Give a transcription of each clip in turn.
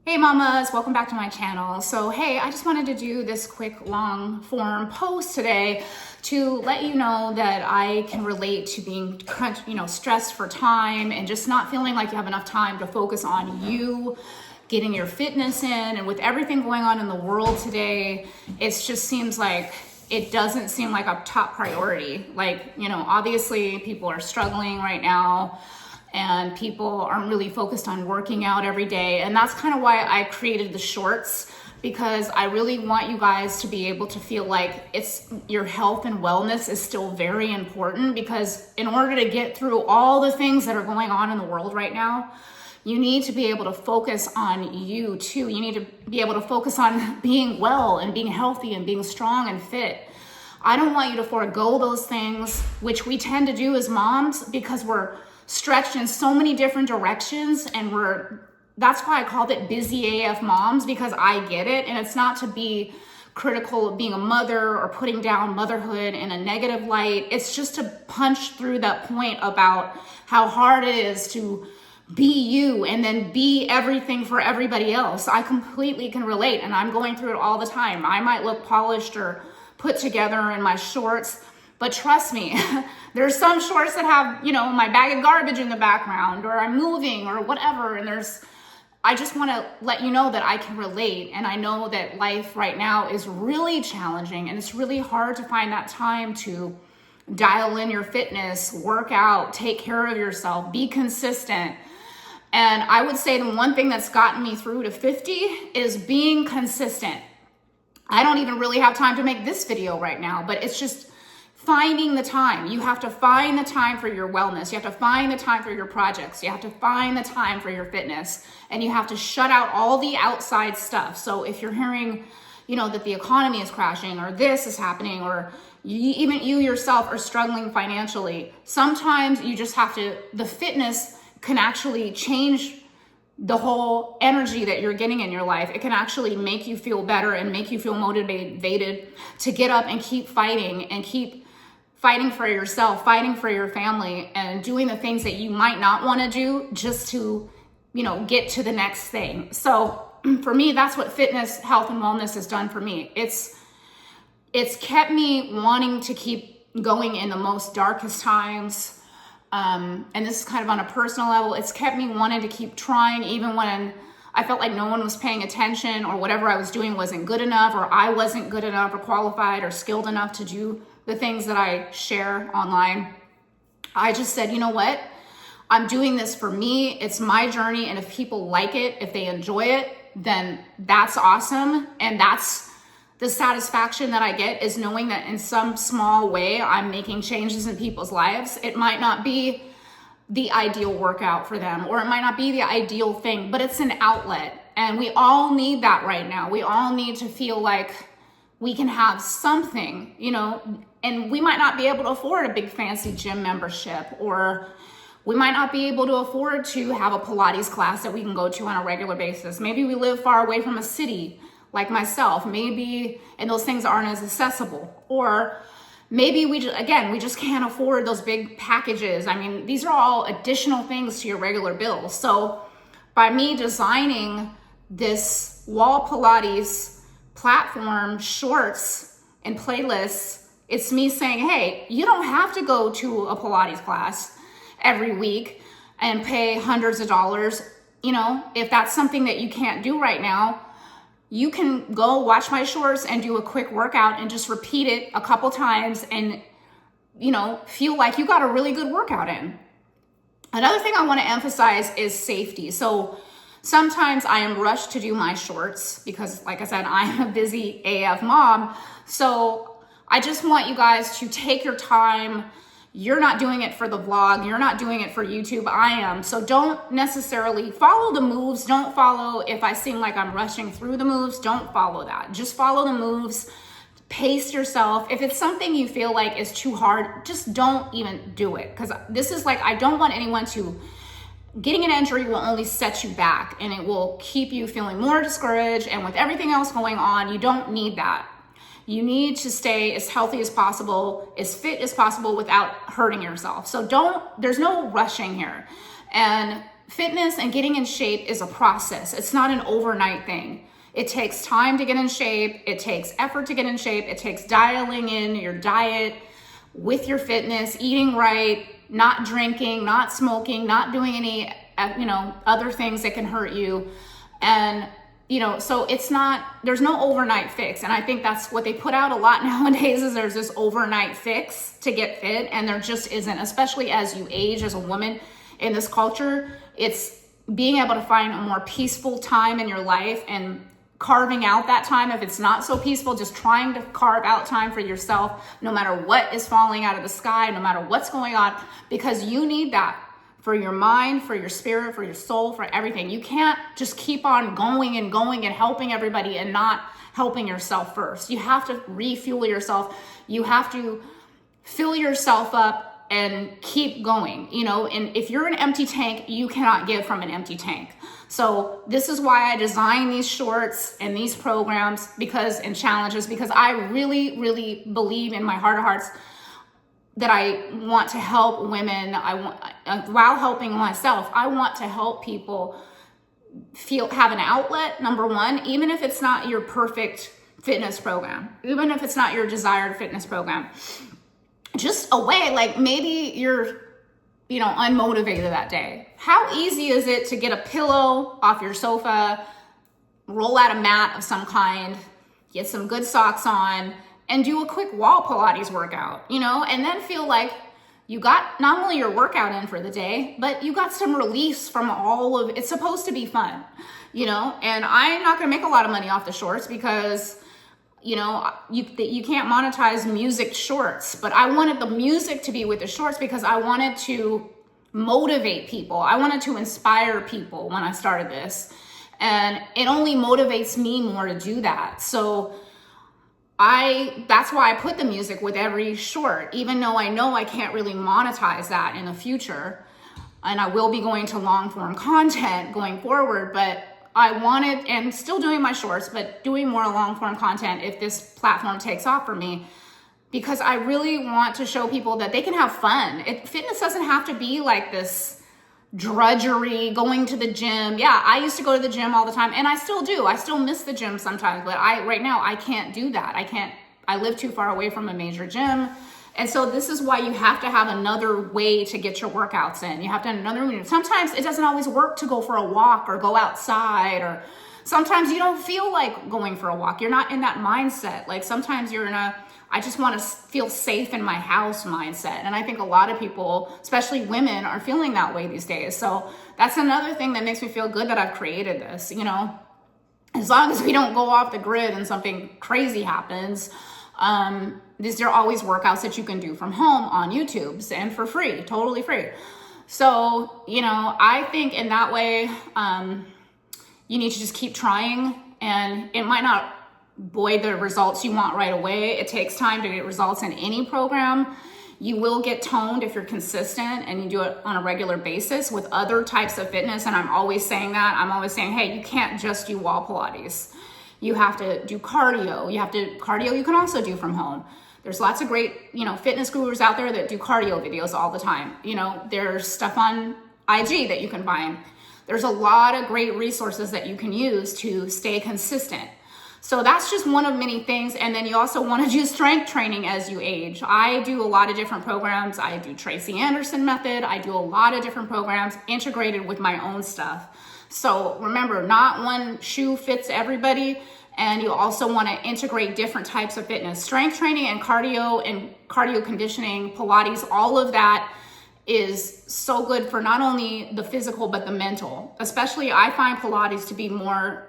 Hey mamas, welcome back to my channel. So hey, I just wanted to do this quick long form post today to let you know that I can relate to being stressed for time and just not feeling like you have enough time to focus on you, getting your fitness in. And with everything going on in the world today, it just seems like it doesn't seem like a top priority. Obviously people are struggling right now and people aren't really focused on working out every day. And that's kind of why I created the shorts, because I really want you guys to be able to feel like your health and wellness is still very important, because in order to get through all the things that are going on in the world right now, you need to be able to focus on you too. You need to be able to focus on being well and being healthy and being strong and fit. I don't want you to forego those things, which we tend to do as moms because we're stretched in so many different directions, and that's why I called it busy AF moms, because I get it. And it's not to be critical of being a mother or putting down motherhood in a negative light. It's just to punch through that point about how hard it is to be you and then be everything for everybody else. I completely can relate, and I'm going through it all the time. I might look polished or put together in my shorts, but trust me, there's some shorts that have, my bag of garbage in the background, or I'm moving or whatever. And I just want to let you know that I can relate. And I know that life right now is really challenging, and it's really hard to find that time to dial in your fitness, work out, take care of yourself, be consistent. And I would say the one thing that's gotten me through to 50 is being consistent. I don't even really have time to make this video right now, but it's just finding the time. You have to find the time for your wellness. You have to find the time for your projects. You have to find the time for your fitness, and you have to shut out all the outside stuff. So if you're hearing, that the economy is crashing, or this is happening, or even you yourself are struggling financially, sometimes you just have to, the fitness can actually change the whole energy that you're getting in your life. It can actually make you feel better and make you feel motivated to get up and keep fighting and keep fighting for yourself, fighting for your family, and doing the things that you might not want to do just to, get to the next thing. So for me, that's what fitness, health, and wellness has done for me. It's kept me wanting to keep going in the most darkest times. And this is kind of on a personal level. It's kept me wanting to keep trying, even when I felt like no one was paying attention, or whatever I was doing wasn't good enough, or I wasn't good enough or qualified or skilled enough to do the things that I share online. I just said, you know what? I'm doing this for me. It's my journey. And if people like it, if they enjoy it, then that's awesome. And that's the satisfaction that I get, is knowing that in some small way, I'm making changes in people's lives. It might not be the ideal workout for them, or it might not be the ideal thing, but it's an outlet. And we all need that right now. We all need to feel like we can have something, and we might not be able to afford a big fancy gym membership, or we might not be able to afford to have a Pilates class that we can go to on a regular basis. Maybe we live far away from a city like myself, and those things aren't as accessible. Or maybe we just can't afford those big packages. I mean, these are all additional things to your regular bills. So by me designing this wall Pilates platform, shorts, and playlists, it's me saying, hey, you don't have to go to a Pilates class every week and pay hundreds of dollars. If that's something that you can't do right now, you can go watch my shorts and do a quick workout and just repeat it a couple times and, feel like you got a really good workout in. Another thing I want to emphasize is safety. So sometimes I am rushed to do my shorts because, like I said, I'm a busy AF mom. So I just want you guys to take your time. You're not doing it for the vlog. You're not doing it for YouTube. I am. So don't necessarily follow the moves. Don't follow, if I seem like I'm rushing through the moves, don't follow that. Just follow the moves. Pace yourself. If it's something you feel like is too hard, just don't even do it. Because this is I don't want anyone to, getting an injury will only set you back, and it will keep you feeling more discouraged. And with everything else going on, you don't need that. You need to stay as healthy as possible, as fit as possible without hurting yourself. So there's no rushing here. And fitness and getting in shape is a process. It's not an overnight thing. It takes time to get in shape. It takes effort to get in shape. It takes dialing in your diet with your fitness, eating right, not drinking, not smoking, not doing any, other things that can hurt you. And, so there's no overnight fix. And I think that's what they put out a lot nowadays is there's this overnight fix to get fit. And there just isn't, especially as you age as a woman in this culture. It's being able to find a more peaceful time in your life and carving out that time. If it's not so peaceful, just trying to carve out time for yourself, no matter what is falling out of the sky, no matter what's going on, because you need that for your mind, for your spirit, for your soul, for everything. You can't just keep on going and helping everybody and not helping yourself first. You have to refuel yourself. You have to fill yourself up and keep going, and if you're an empty tank, you cannot give from an empty tank. So this is why I design these shorts and these programs and challenges, because I really, really believe in my heart of hearts that I want to help women. While helping myself, I want to help people have an outlet, number one, even if it's not your perfect fitness program, even if it's not your desired fitness program, just a way, like maybe you're, unmotivated that day. How easy is it to get a pillow off your sofa, roll out a mat of some kind, get some good socks on, and do a quick wall Pilates workout, and then feel like you got not only your workout in for the day, but you got some release from it's supposed to be fun, and I'm not going to make a lot of money off the shorts because you can't monetize music shorts, but I wanted the music to be with the shorts because I wanted to motivate people. I wanted to inspire people when I started this, and it only motivates me more to do that. So that's why I put the music with every short, even though I know I can't really monetize that in the future. And I will be going to long form content going forward, but I wanted, and still doing my shorts, but doing more long form content if this platform takes off for me, because I really want to show people that they can have fun. Fitness doesn't have to be like this drudgery, going to the gym. Yeah, I used to go to the gym all the time, and I still do. I still miss the gym sometimes, but right now I can't do that. I live too far away from a major gym. And so this is why you have to have another way to get your workouts in. You have to have another, sometimes it doesn't always work to go for a walk or go outside, or sometimes you don't feel like going for a walk. You're not in that mindset. Like sometimes you're in I just want to feel safe in my house mindset. And I think a lot of people, especially women, are feeling that way these days. So that's another thing that makes me feel good that I've created this, as long as we don't go off the grid and something crazy happens. These are always workouts that you can do from home on YouTube and for free, totally free. So, I think in that way, you need to just keep trying, and it might not the results you want right away. It takes time to get results in any program. You will get toned if you're consistent and you do it on a regular basis with other types of fitness. And I'm always saying that. I'm always saying, hey, you can't just do wall Pilates. You have to do cardio. Cardio you can also do from home. There's lots of great, fitness gurus out there that do cardio videos all the time. There's stuff on IG that you can find. There's a lot of great resources that you can use to stay consistent. So that's just one of many things. And then you also want to do strength training as you age. I do a lot of different programs. I do Tracy Anderson method. I do a lot of different programs integrated with my own stuff. So remember, not one shoe fits everybody. And you also want to integrate different types of fitness. Strength training and cardio conditioning, Pilates, all of that is so good for not only the physical, but the mental. Especially I find Pilates to be more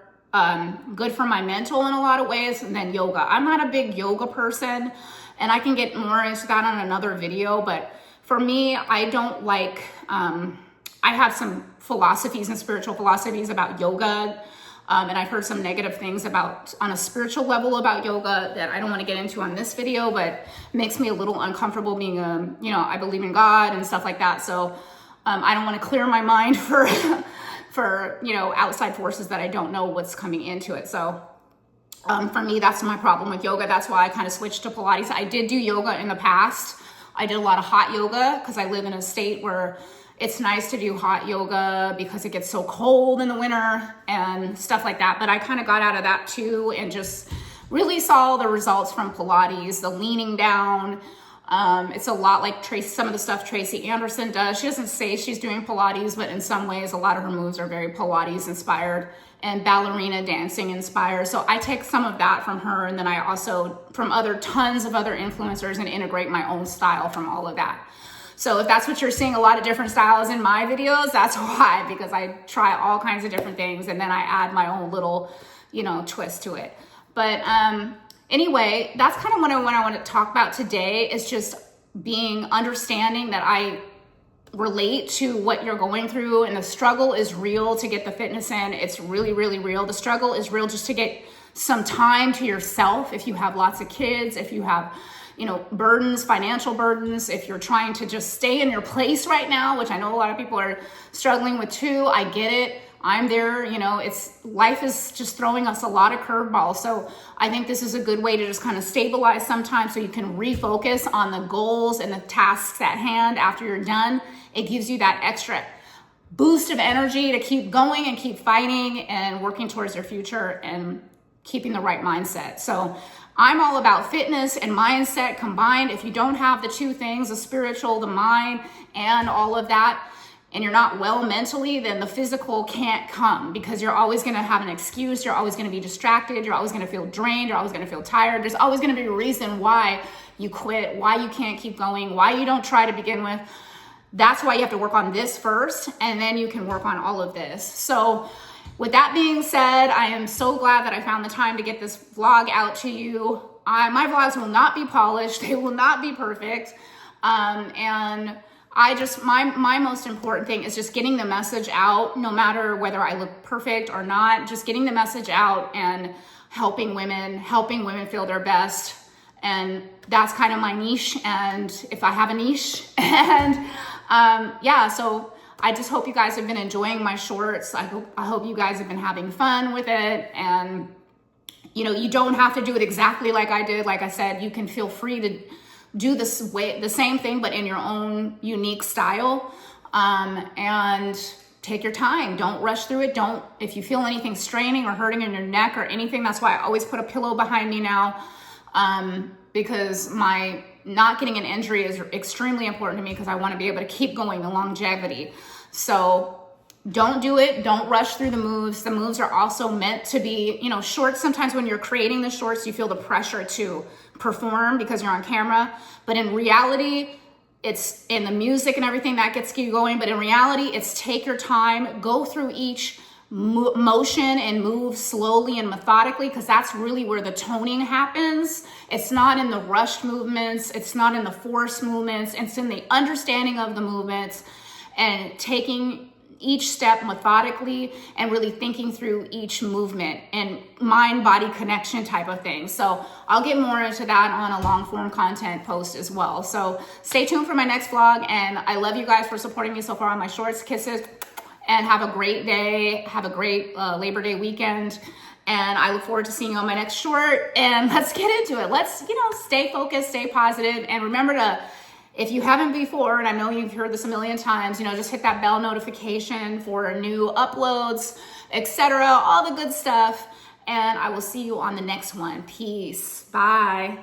good for my mental in a lot of ways than yoga. I'm not a big yoga person, and I can get more into that on another video. But for me, I don't like, I have some philosophies and spiritual philosophies about yoga. And I've heard some negative things on a spiritual level about yoga that I don't want to get into on this video, but makes me a little uncomfortable being I believe in God and stuff like that. So I don't want to clear my mind for outside forces that I don't know what's coming into it. So for me, that's my problem with yoga. That's why I kind of switched to Pilates. I did do yoga in the past. I did a lot of hot yoga because I live in a state where it's nice to do hot yoga because it gets so cold in the winter and stuff like that. But I kind of got out of that too and just really saw the results from Pilates, the leaning down. It's a lot like some of the stuff Tracy Anderson does. She doesn't say she's doing Pilates, but in some ways, a lot of her moves are very Pilates inspired and ballerina dancing inspired. So I take some of that from her, and then I also from tons of other influencers, and integrate my own style from all of that. So if that's what you're seeing, a lot of different styles in my videos, that's why, because I try all kinds of different things and then I add my own little, twist to it. But anyway, that's kind of what I want to talk about today, is just understanding that I relate to what you're going through, and the struggle is real to get the fitness in. It's really, really real. The struggle is real just to get some time to yourself. If you have lots of kids, if you have burdens, financial burdens, if you're trying to just stay in your place right now, which I know a lot of people are struggling with too. I get it. I'm there. Life is just throwing us a lot of curveballs. So I think this is a good way to just kind of stabilize sometimes, so you can refocus on the goals and the tasks at hand after you're done. It gives you that extra boost of energy to keep going and keep fighting and working towards your future and keeping the right mindset. So I'm all about fitness and mindset combined. If you don't have the two things, the spiritual, the mind, and all of that, and you're not well mentally, then the physical can't come, because you're always going to have an excuse. You're always going to be distracted. You're always going to feel drained. You're always going to feel tired. There's always going to be a reason why you quit, why you can't keep going, why you don't try to begin with. That's why you have to work on this first, and then you can work on all of this. So with that being said, I am so glad that I found the time to get this vlog out to you. My vlogs will not be polished. They will not be perfect. And my most important thing is just getting the message out, no matter whether I look perfect or not, just getting the message out and helping women feel their best. And that's kind of my niche, and if I have a niche. And so I just hope you guys have been enjoying my shorts. I hope you guys have been having fun with it. And, you don't have to do it exactly like I did. Like I said, you can feel free to do the same thing, but in your own unique style. And take your time. Don't rush through it. If you feel anything straining or hurting in your neck or anything, that's why I always put a pillow behind me now. Because my not getting an injury is extremely important to me, because I want to be able to keep going, the longevity. So don't do it. Don't rush through the moves. The moves are also meant to be, shorts. Sometimes when you're creating the shorts, you feel the pressure to perform because you're on camera. But in reality, it's in the music and everything that gets you going. But in reality, it's take your time, go through each motion and move slowly and methodically, because that's really where the toning happens. It's not in the rushed movements. It's not in the forced movements. It's in the understanding of the movements and taking each step methodically and really thinking through each movement and mind-body connection type of thing. So I'll get more into that on a long form content post as well. So stay tuned for my next vlog, and I love you guys for supporting me so far on my shorts. Kisses. And have a great day. Have a great Labor Day weekend. And I look forward to seeing you on my next short. And let's get into it. Let's, stay focused, stay positive. And remember to, if you haven't before, and I know you've heard this a million times, just hit that bell notification for new uploads, etc. All the good stuff. And I will see you on the next one. Peace. Bye.